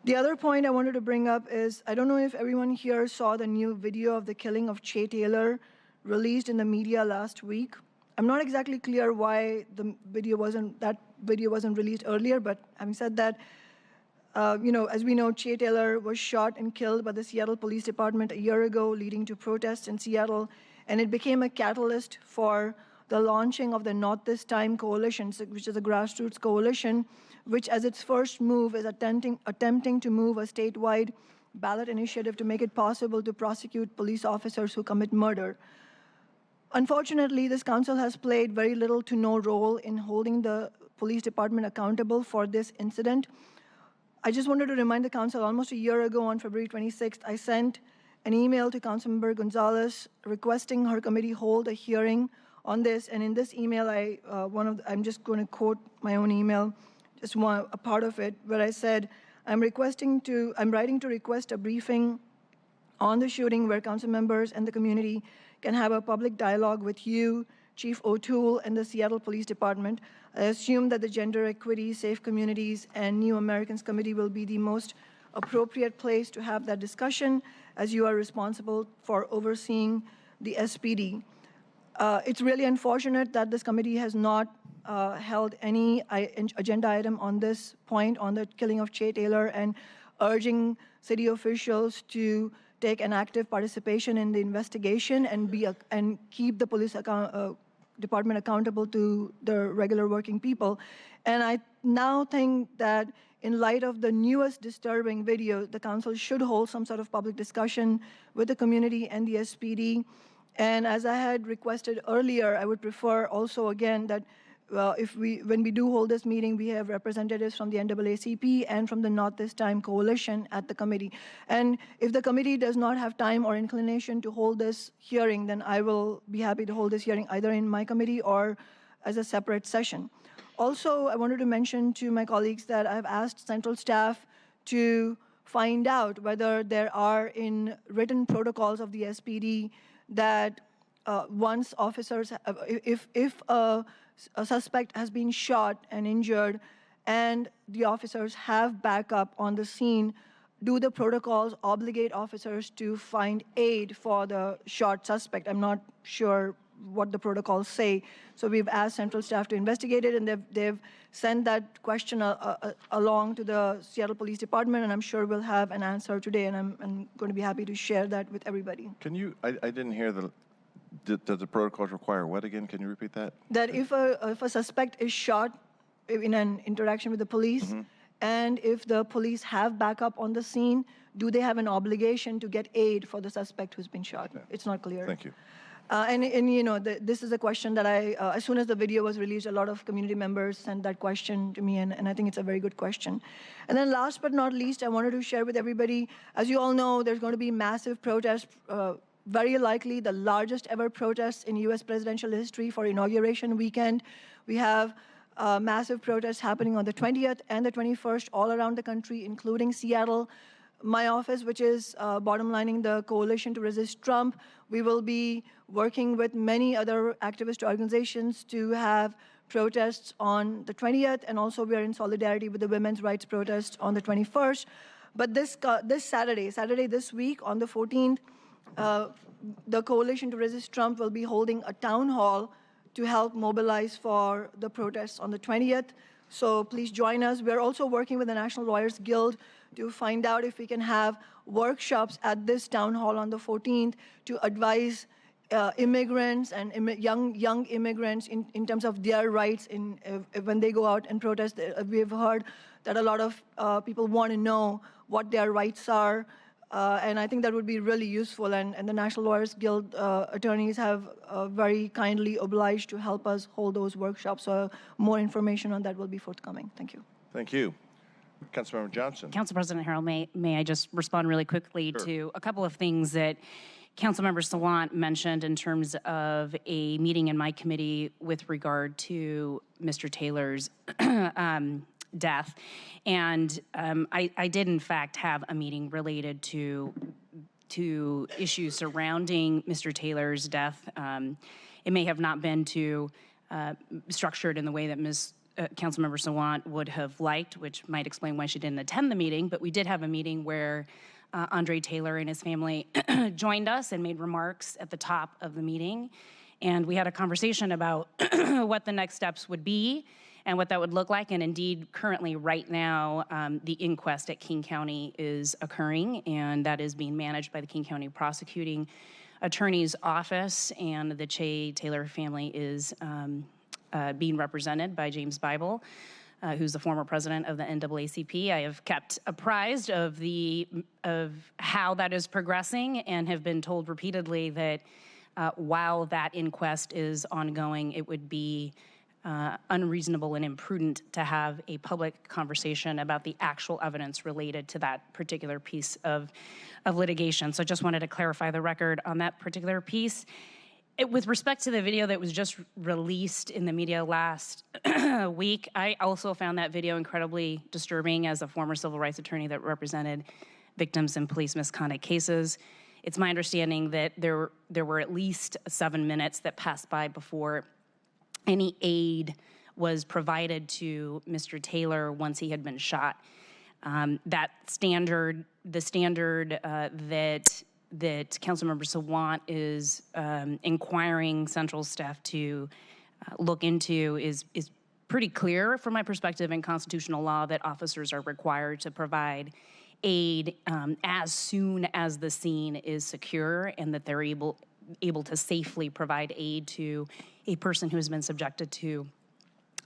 The other point I wanted to bring up is, I don't know if everyone here saw the new video of the killing of Che Taylor released in the media last week. I'm not exactly clear why that video wasn't released earlier, but having said that, as we know, Che Taylor was shot and killed by the Seattle Police Department a year ago, leading to protests in Seattle, and it became a catalyst for the launching of the Not This Time Coalition, which is a grassroots coalition, which as its first move is attempting to move a statewide ballot initiative to make it possible to prosecute police officers who commit murder. Unfortunately, this council has played very little to no role in holding the police department accountable for this incident. I just wanted to remind the council, almost a year ago on February 26th, I sent an email to Councilmember Gonzalez requesting her committee hold a hearing on this. And in this email, I'm just going to quote my own email, just a part of it, where I said, I'm writing to request a briefing on the shooting where council members and the community can have a public dialogue with you, Chief O'Toole, and the Seattle Police Department. I assume that the Gender Equity, Safe Communities, and New Americans Committee will be the most appropriate place to have that discussion, as you are responsible for overseeing the SPD. It's really unfortunate that this committee has not held any agenda item on this point, on the killing of Che Taylor, and urging city officials to take an active participation in the investigation and keep the police department accountable to the regular working people. And I now think that in light of the newest disturbing video, the council should hold some sort of public discussion with the community and the SPD. And as I had requested earlier, I would prefer also again that when we do hold this meeting, we have representatives from the NAACP and from the Not This Time Coalition at the committee. And if the committee does not have time or inclination to hold this hearing, then I will be happy to hold this hearing either in my committee or as a separate session. Also, I wanted to mention to my colleagues that I've asked central staff to find out whether there are in written protocols of the SPD that once officers, if a suspect has been shot and injured and the officers have backup on the scene, do the protocols obligate officers to find aid for the shot suspect? I'm not sure what the protocols say. So we've asked central staff to investigate it, and they've sent that question along to the Seattle Police Department, and I'm sure we'll have an answer today, and I'm going to be happy to share that with everybody. Can you, I didn't hear does the protocols require what again? Can you repeat that? That if a suspect is shot in an interaction with the police, and if the police have backup on the scene, do they have an obligation to get aid for the suspect who's been shot? Yeah. It's not clear. Thank you. This is a question that as soon as the video was released, a lot of community members sent that question to me, and I think it's a very good question. And then last but not least, I wanted to share with everybody, as you all know, there's going to be massive protests, very likely the largest ever protests in U.S. presidential history for Inauguration Weekend. We have massive protests happening on the 20th and the 21st all around the country, including Seattle. My office, which is bottom lining the Coalition to Resist Trump, we will be working with many other activist organizations to have protests on the 20th, and also we are in solidarity with the women's rights protest on the 21st. But this Saturday this week, on the 14th, the Coalition to Resist Trump will be holding a town hall to help mobilize for the protests on the 20th. So please join us. We're also working with the National Lawyers Guild to find out if we can have workshops at this town hall on the 14th to advise immigrants and young immigrants in terms of their rights when they go out and protest. We've heard that a lot of people want to know what their rights are. And I think that would be really useful. And the National Lawyers Guild attorneys have very kindly obliged to help us hold those workshops. So more information on that will be forthcoming. Thank you. Thank you. Councilmember Johnson. Council President Harrell, may I just respond really quickly to a couple of things that Councilmember Sawant mentioned in terms of a meeting in my committee with regard to Mr. Taylor's death. And I did, in fact, have a meeting related to issues surrounding Mr. Taylor's death. It may have not been structured in the way that Ms. Councilmember Sawant would have liked, which might explain why she didn't attend the meeting, but we did have a meeting where Andre Taylor and his family joined us and made remarks at the top of the meeting. And we had a conversation about what the next steps would be and what that would look like. And indeed, currently, right now, the inquest at King County is occurring, and that is being managed by the King County Prosecuting Attorney's Office. And the Che Taylor family is being represented by James Bible, who's the former president of the NAACP. I have kept apprised of how that is progressing and have been told repeatedly that while that inquest is ongoing, it would be unreasonable and imprudent to have a public conversation about the actual evidence related to that particular piece of litigation. So I just wanted to clarify the record on that particular piece. With respect to the video that was just released in the media last week, I also found that video incredibly disturbing as a former civil rights attorney that represented victims in police misconduct cases. It's my understanding that there were at least 7 minutes that passed by before any aid was provided to Mr. Taylor once he had been shot. The standard that Councilmember Sawant is inquiring central staff to look into is pretty clear from my perspective in constitutional law that officers are required to provide aid as soon as the scene is secure and that they're able to safely provide aid to a person who has been subjected to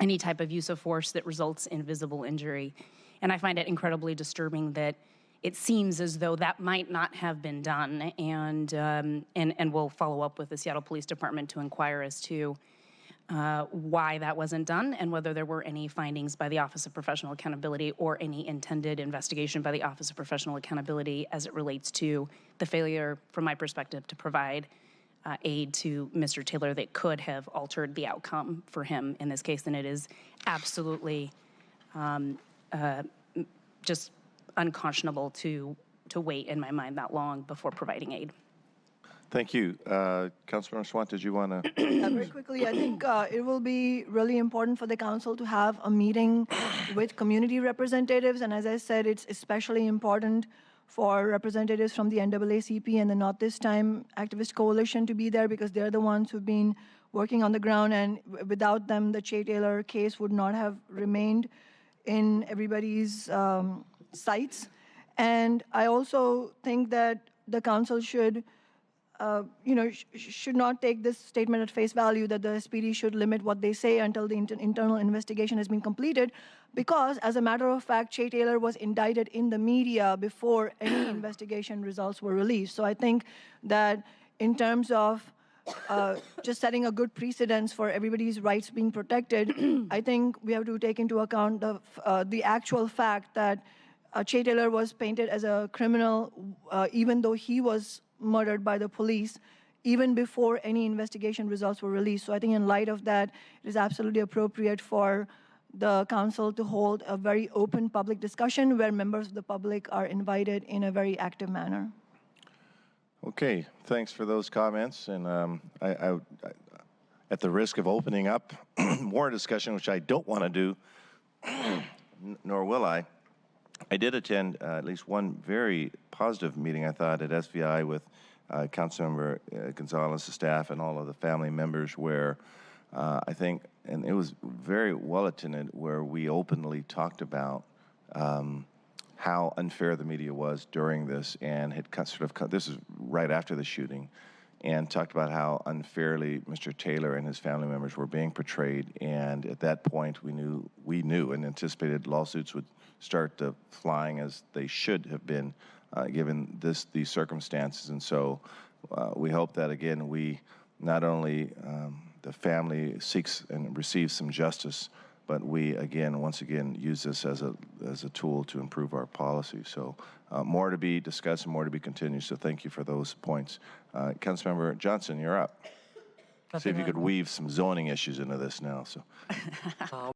any type of use of force that results in visible injury. And I find it incredibly disturbing that it seems as though that might not have been done, and we'll follow up with the Seattle Police Department to inquire as to why that wasn't done and whether there were any findings by the Office of Professional Accountability or any intended investigation by the Office of Professional Accountability as it relates to the failure, from my perspective, to provide aid to Mr. Taylor that could have altered the outcome for him in this case. And it is absolutely just unconscionable to wait, in my mind, that long before providing aid. Thank you. Councilmember Sawant, did you want to? Very quickly, I think it will be really important for the council to have a meeting with community representatives. And as I said, it's especially important for representatives from the NAACP and the Not This Time Activist Coalition to be there because they're the ones who've been working on the ground. And without them, the Che Taylor case would not have remained in everybody's sights. And I also think that the council should should not take this statement at face value that the SPD should limit what they say until the internal investigation has been completed, because as a matter of fact, Che Taylor was indicted in the media before any investigation results were released. So I think that in terms of just setting a good precedence for everybody's rights being protected, I think we have to take into account the actual fact that Che Taylor was painted as a criminal even though he was murdered by the police, even before any investigation results were released. So I think in light of that, it is absolutely appropriate for the council to hold a very open public discussion where members of the public are invited in a very active manner. Okay, thanks for those comments. And I, at the risk of opening up more discussion, which I don't want to do, nor will I did attend at least one very positive meeting, I thought, at SVI with Councilmember Gonzalez's staff and all of the family members where I think, and it was very well attended, where we openly talked about how unfair the media was during this and had this is right after the shooting, and talked about how unfairly Mr. Taylor and his family members were being portrayed. And at that point, we knew and anticipated lawsuits would start flying as they should have been, given these circumstances. And so we hope that, again, we not only the family seeks and receives some justice, but we, once again, use this as a tool to improve our policy. So more to be discussed and more to be continued. So thank you for those points. Councilmember Johnson, you're up. See if you could weave some zoning issues into this now. So.